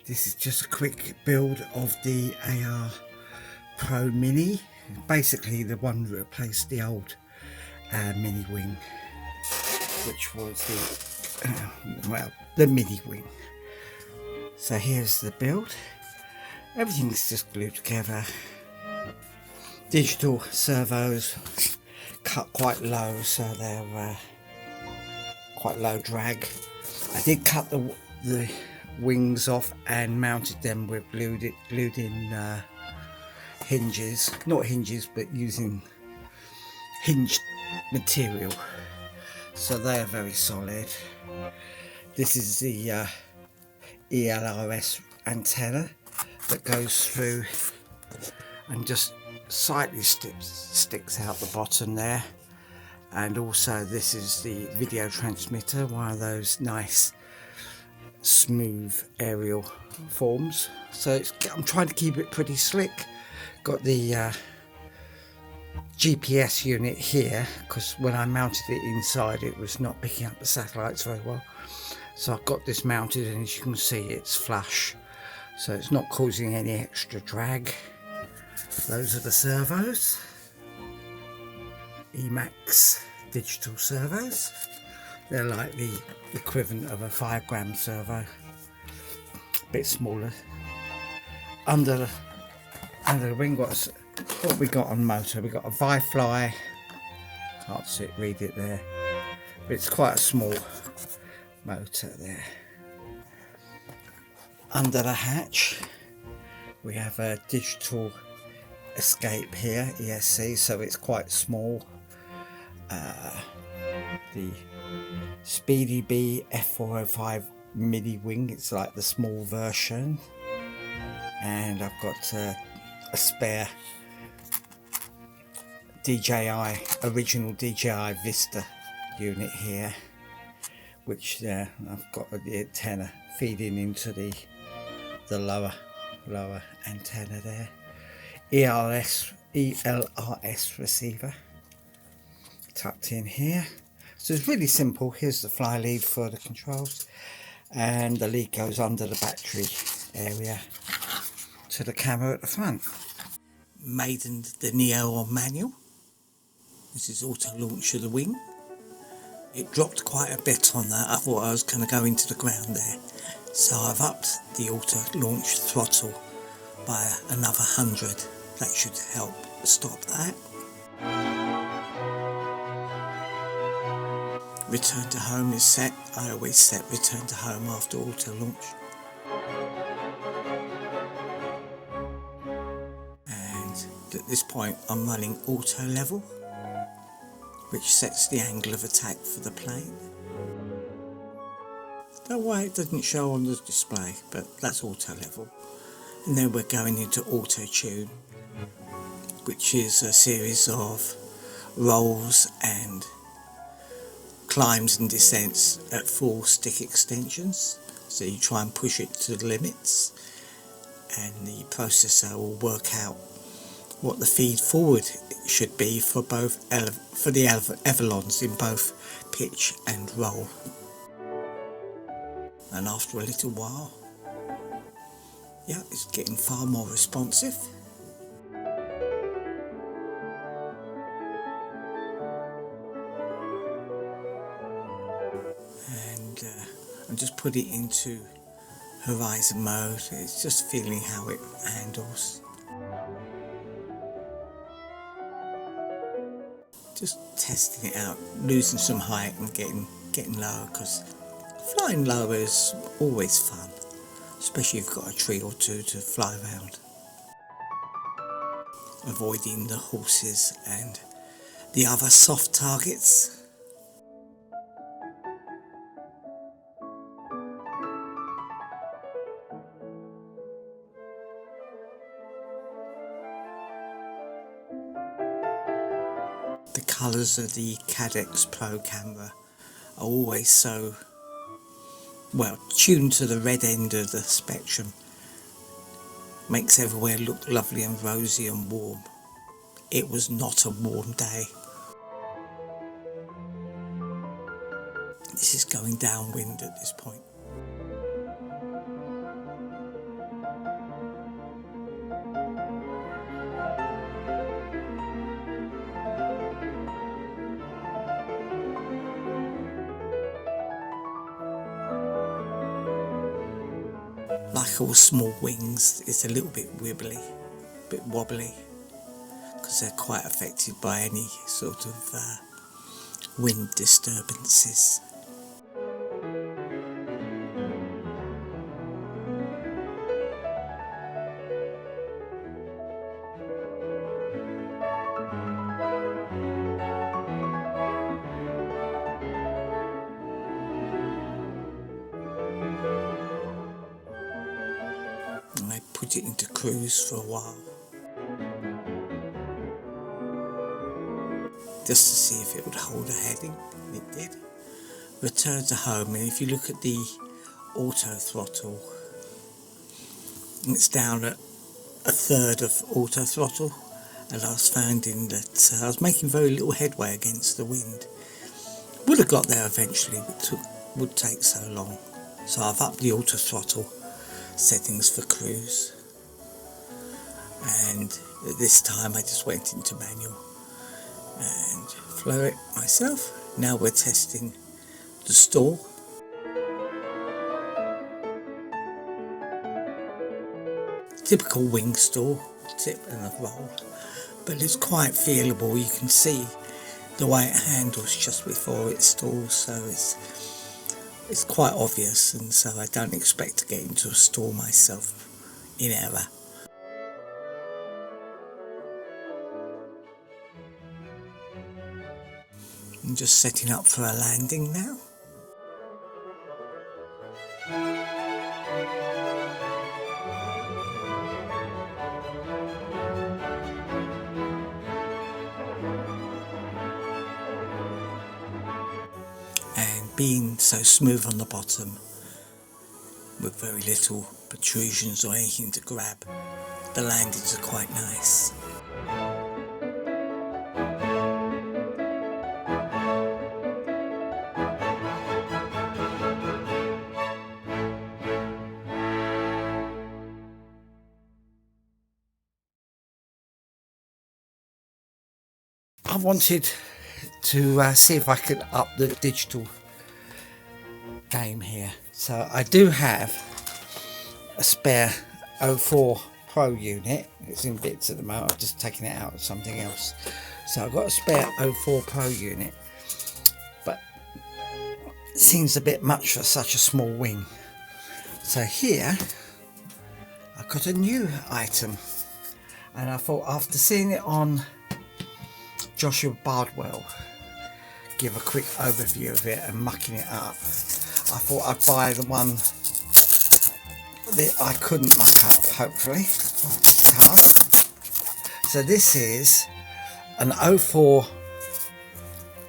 This is just a quick build of the AR Pro Mini, basically the one that replaced the old Mini Wing, which was the Mini Wing. So here's the build. Everything's just glued together. Digital servos cut quite low, so they're quite low drag. I did cut the wings off and mounted them with glued in hinges, not hinges but using hinged material, so they are very solid. This is the ELRS antenna that goes through and just slightly sticks out the bottom there, and also this is the video transmitter, one of those nice smooth aerial forms. So I'm trying to keep it pretty slick. Got the GPS unit here because when I mounted it inside it was not picking up the satellites very well, so I've got this mounted, and as you can see it's flush, so it's not causing any extra drag. Those are the servos, EMAX digital servos. They're like the equivalent of a 5-gram servo, a bit smaller. Under the wing, what we got on motor, we got a VIFLY, can't read it there, but it's quite a small motor there. Under the hatch we have a digital escape here, ESC, so it's quite small. The Speedybee F405 mini wing, it's like the small version, and I've got a spare original DJI Vista unit here, which I've got the antenna feeding into the lower antenna there. ELRS receiver tucked in here. So it's really simple. Here's the fly lead for the controls, and the lead goes under the battery area to the camera at the front. Maiden the Neo on manual. This is auto launch of the wing. It dropped quite a bit on that. I thought I was going to go into the ground there, so I've upped the auto launch throttle by another 100. That should help stop that. Return to home is set. I always set return to home after auto launch. And at this point I'm running auto level, which sets the angle of attack for the plane. Don't worry, it doesn't show on the display, but that's auto level. And then we're going into auto tune, which is a series of rolls and climbs and descents at full stick extensions. So you try and push it to the limits, and the processor will work out what the feed forward should be for both the ailerons in both pitch and roll. And after a little while, yeah, it's getting far more responsive. And I just put it into horizon mode. It's just feeling how it handles. Just testing it out, losing some height and getting lower, because flying low is always fun, especially if you've got a tree or two to fly around. Avoiding the horses and the other soft targets. The colours of the Caddx Pro camera are always so well tuned to the red end of the spectrum. Makes everywhere look lovely and rosy and warm. It was not a warm day. This is going downwind at this point. like all small wings, it's a little bit wibbly, a bit wobbly, because they're quite affected by any sort of wind disturbances. And I put it into cruise for a while, just to see if it would hold a heading, and it did. Returned to home, and if you look at the auto throttle, it's down at a third of auto throttle, and I was finding that I was making very little headway against the wind. Would have got there eventually, but would take so long. So I've upped the auto throttle settings for cruise, and this time I just went into manual and flew it myself. Now we're testing the stall. Typical wing stall, tip and a roll, but it's quite feelable. You can see the way it handles just before it stalls, so it's quite obvious, and so I don't expect to get into a stall myself in error. I'm just setting up for a landing now. And being so smooth on the bottom, with very little protrusions or anything to grab, the landings are quite nice. I wanted to see if I could up the digital game here. So I do have a spare 04 Pro unit. It's in bits at the moment. I've just taken it out of something else. So I've got a spare 04 Pro unit, but it seems a bit much for such a small wing. So here I've got a new item, and I thought, after seeing it on Joshua Bardwell give a quick overview of it and mucking it up, I thought I'd buy the one that I couldn't muck up, hopefully. So this is an 04,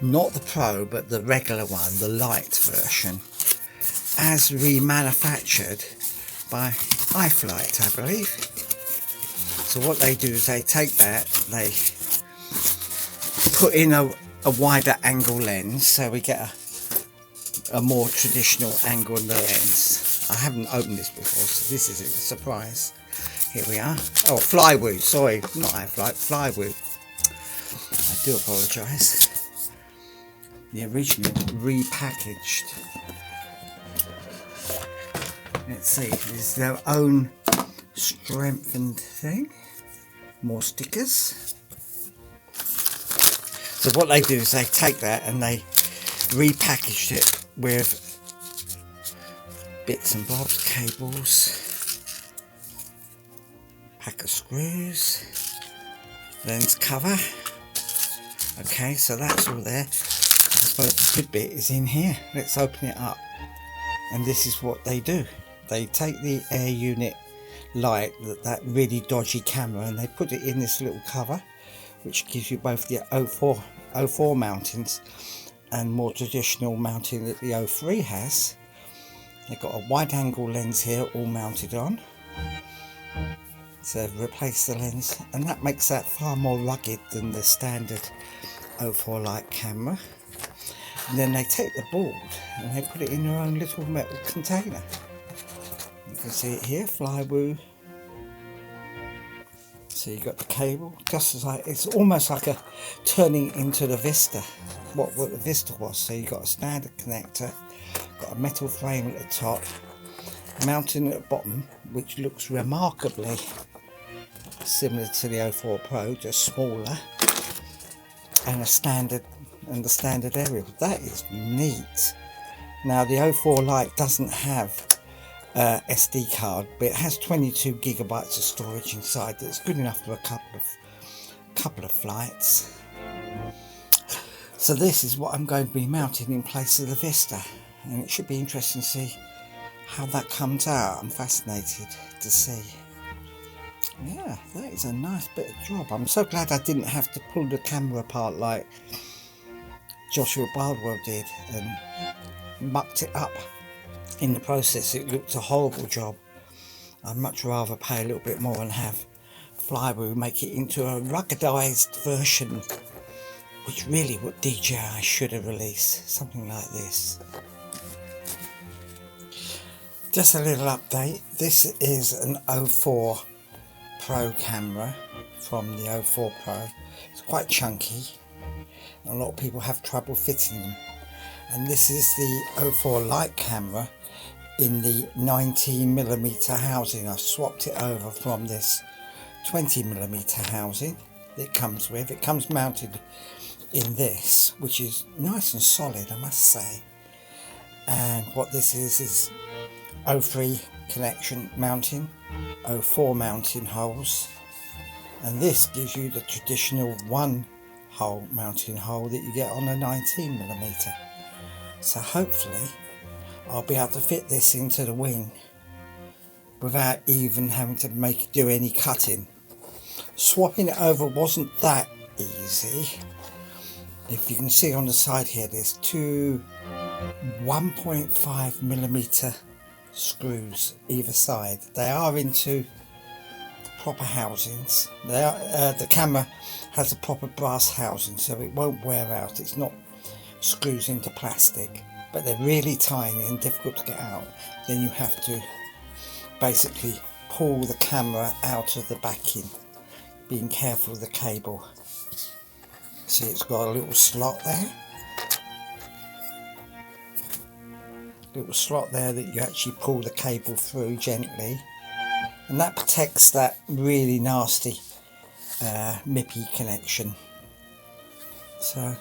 not the Pro, but the regular one, the Lite version, as remanufactured by VIFLY, I believe. So what they do is they take that, they put in a wider angle lens, so we get a more traditional angle in the lens. I haven't opened this before, so this is a surprise. Here we are. Oh, Flywoo, sorry, not Flywoo. I do apologise. The original repackaged. Let's see, there's their own strengthened thing. More stickers. So what they do is they take that and they repackaged it with bits and bobs, cables, pack of screws, lens cover. Okay, so that's all there. But the good bit is in here. Let's open it up. And this is what they do. They take the air unit light, that really dodgy camera, and they put it in this little cover, which gives you both the 04 mountings and more traditional mounting that the 03 has. They've got a wide angle lens here all mounted on, so they've replaced the lens, and that makes that far more rugged than the standard 04 light camera. And then they take the board and they put it in their own little metal container. You can see it here, Flywoo. So you got the cable, just as like, it's almost like a turning into the Vista, what the Vista was. So you got a standard connector, got a metal frame at the top, mounting at the bottom, which looks remarkably similar to the 04 Pro, just smaller, and the standard aerial. That is neat. Now the 04 Lite doesn't have SD card, but it has 22 gigabytes of storage inside. That's good enough for a couple of flights. So this is what I'm going to be mounting in place of the Vista, and it should be interesting to see how that comes out. I'm fascinated to see. Yeah, that is a nice bit of job. I'm so glad I didn't have to pull the camera apart like Joshua Bardwell did and mucked it up in the process. It looked a horrible job. I'd much rather pay a little bit more and have Flywoo make it into a ruggedized version, which really what DJI should have released, something like this. Just a little update. This is an 04 Pro camera from the 04 Pro. It's quite chunky. A lot of people have trouble fitting them. And this is the 04 Lite camera in the 19mm housing. I've swapped it over from this 20mm housing that it comes with. It comes mounted in this, which is nice and solid, I must say. And what this is 03 connection mounting, 04 mounting holes, and this gives you the traditional one hole mounting hole that you get on a 19mm. So hopefully I'll be able to fit this into the wing without even having to do any cutting. Swapping it over wasn't that easy. If you can see on the side here, there's two 1.5mm screws either side. They are into proper housings. They are, the camera has a proper brass housing, so it won't wear out. It's not screws into plastic, but they're really tiny and difficult to get out. Then you have to basically pull the camera out of the backing, being careful of the cable. See, it's got a little slot there. Little slot there that you actually pull the cable through gently, and that protects that really nasty MIPI connection. So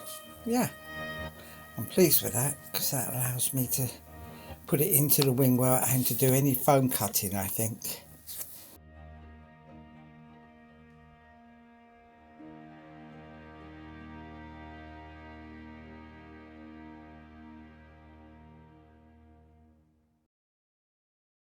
yeah, I'm pleased with that because that allows me to put it into the wing without having to do any foam cutting, I think.